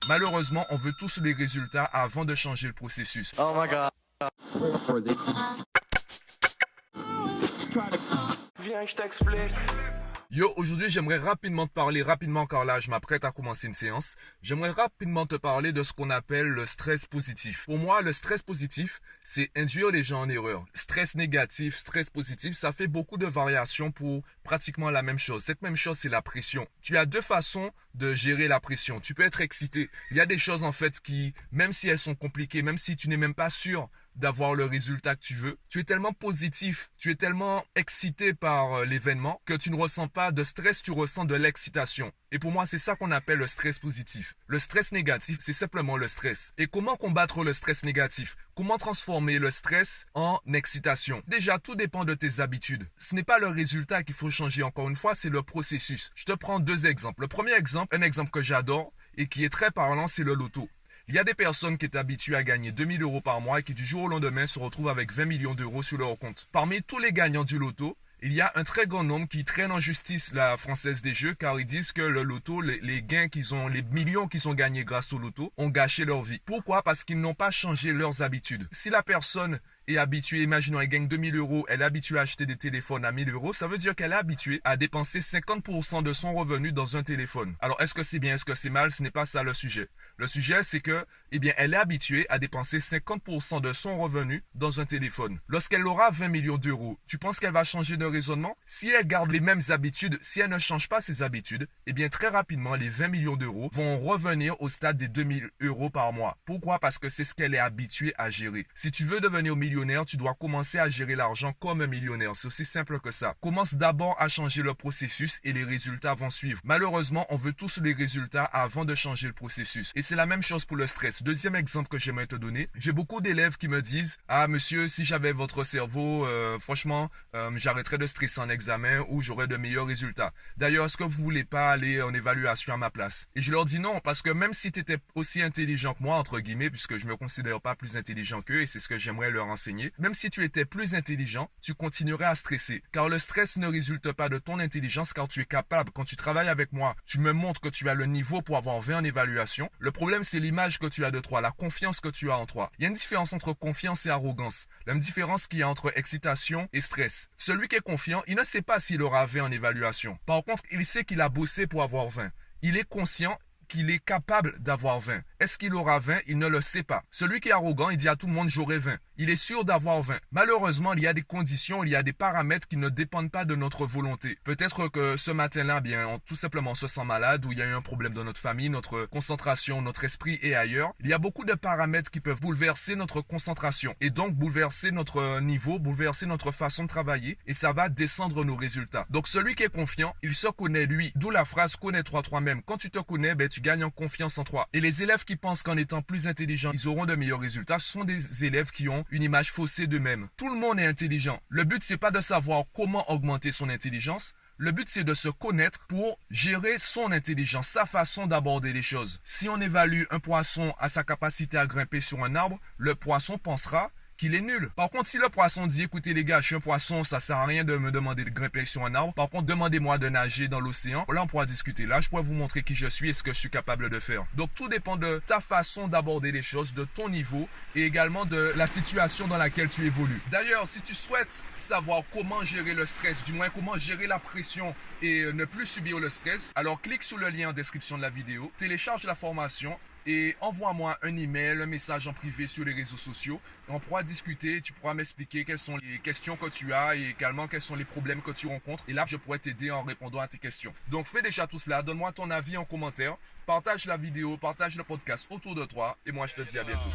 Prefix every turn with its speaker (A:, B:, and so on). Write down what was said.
A: Malheureusement, on veut tous les résultats avant de changer le processus.
B: Oh my god.
C: Viens, je t'explique.
A: Yo, aujourd'hui, j'aimerais rapidement te parler, car là, je m'apprête à commencer une séance. J'aimerais rapidement te parler de ce qu'on appelle le stress positif. Pour moi, le stress positif, c'est induire les gens en erreur. Stress négatif, stress positif, ça fait beaucoup de variations pour pratiquement la même chose. Cette même chose, c'est la pression. Tu as deux façons de gérer la pression. Tu peux être excité. Il y a des choses, en fait, qui, même si elles sont compliquées, même si tu n'es même pas sûr d'avoir le résultat que tu veux, tu es tellement positif, tu es tellement excité par l'événement que tu ne ressens pas de stress, tu ressens de l'excitation. Et pour moi, c'est ça qu'on appelle le stress positif. Le stress négatif, c'est simplement le stress. Et comment combattre le stress négatif? Comment transformer le stress en excitation? Déjà, tout dépend de tes habitudes. Ce n'est pas le résultat qu'il faut changer, encore une fois, c'est le processus. Je te prends deux exemples. Le premier exemple, un exemple que j'adore et qui est très parlant, c'est le loto. Il y a des personnes qui étaient habituées à gagner 2000 € par mois et qui du jour au lendemain se retrouvent avec 20 millions d'euros sur leur compte. Parmi tous les gagnants du loto, il y a un très grand nombre qui traînent en justice la Française des Jeux car ils disent que le loto, les gains qu'ils ont, les millions qu'ils ont gagnés grâce au loto ont gâché leur vie. Pourquoi? Parce qu'ils n'ont pas changé leurs habitudes. Si la personne est habituée, imaginons elle gagne 2000 €, elle est habituée à acheter des téléphones à 1000 €, ça veut dire qu'elle est habituée à dépenser 50% de son revenu dans un téléphone. Alors est-ce que c'est bien, est-ce que c'est mal? Ce n'est pas ça le sujet. Le sujet c'est que, elle est habituée à dépenser 50% de son revenu dans un téléphone. Lorsqu'elle aura 20 millions d'euros, tu penses qu'elle va changer de raisonnement? Si elle garde les mêmes habitudes, si elle ne change pas ses habitudes, très rapidement les 20 millions d'euros vont revenir au stade des 2000 € par mois. Pourquoi? Parce que c'est ce qu'elle est habituée à gérer. Si tu veux devenir millionnaire, tu dois commencer à gérer l'argent comme un millionnaire. C'est aussi simple que ça. Commence d'abord à changer le processus et les résultats vont suivre. Malheureusement, on veut tous les résultats avant de changer le processus. Et c'est la même chose pour le stress. Deuxième exemple que j'aimerais te donner. J'ai beaucoup d'élèves qui me disent « Ah monsieur, si j'avais votre cerveau, franchement, j'arrêterais de stresser en examen ou j'aurais de meilleurs résultats. D'ailleurs, est-ce que vous voulez pas aller en évaluation à ma place ?» Et je leur dis non, parce que même si tu étais aussi intelligent que moi, entre guillemets, puisque je me considère pas plus intelligent qu'eux et c'est ce que j'aimerais leur enseigner, même si tu étais plus intelligent, tu continuerais à stresser. Car le stress ne résulte pas de ton intelligence car tu es capable. Quand tu travailles avec moi, tu me montres que tu as le niveau pour avoir 20 en évaluation. Le problème, c'est l'image que tu as de toi, la confiance que tu as en toi. Il y a une différence entre confiance et arrogance. La même différence qu'il y a entre excitation et stress. Celui qui est confiant, il ne sait pas s'il aura 20 en évaluation. Par contre, il sait qu'il a bossé pour avoir 20. Il est conscient qu'il est capable d'avoir 20. Est-ce qu'il aura 20? Il ne le sait pas. Celui qui est arrogant, il dit à tout le monde j'aurai 20. Il est sûr d'avoir 20. Malheureusement, il y a des conditions, il y a des paramètres qui ne dépendent pas de notre volonté. Peut-être que ce matin-là, tout simplement on se sent malade ou il y a eu un problème dans notre famille, notre concentration, notre esprit est ailleurs. Il y a beaucoup de paramètres qui peuvent bouleverser notre concentration et donc bouleverser notre niveau, bouleverser notre façon de travailler et ça va descendre nos résultats. Donc celui qui est confiant, il se connaît lui. D'où la phrase connais-toi toi-même. Quand tu te connais, tu gagnes en confiance en toi. Et les élèves qui pensent qu'en étant plus intelligents, ils auront de meilleurs résultats, ce sont des élèves qui ont une image faussée d'eux-mêmes. Tout le monde est intelligent. Le but, c'est pas de savoir comment augmenter son intelligence. Le but, c'est de se connaître pour gérer son intelligence, sa façon d'aborder les choses. Si on évalue un poisson à sa capacité à grimper sur un arbre, le poisson pensera qu'il est nul. Par contre, si le poisson dit, écoutez les gars, je suis un poisson, ça sert à rien de me demander de grimper sur un arbre. Par contre, demandez-moi de nager dans l'océan. Là, on pourra discuter. Là, je pourrais vous montrer qui je suis et ce que je suis capable de faire. Donc, tout dépend de ta façon d'aborder les choses, de ton niveau et également de la situation dans laquelle tu évolues. D'ailleurs, si tu souhaites savoir comment gérer le stress, du moins comment gérer la pression et ne plus subir le stress, alors clique sur le lien en description de la vidéo, télécharge la formation et envoie-moi un email, un message en privé sur les réseaux sociaux. On pourra discuter, tu pourras m'expliquer quelles sont les questions que tu as et également quels sont les problèmes que tu rencontres. Et là, je pourrais t'aider en répondant à tes questions. Donc, fais déjà tout cela. Donne-moi ton avis en commentaire. Partage la vidéo, partage le podcast autour de toi. Et moi, je te dis à bientôt.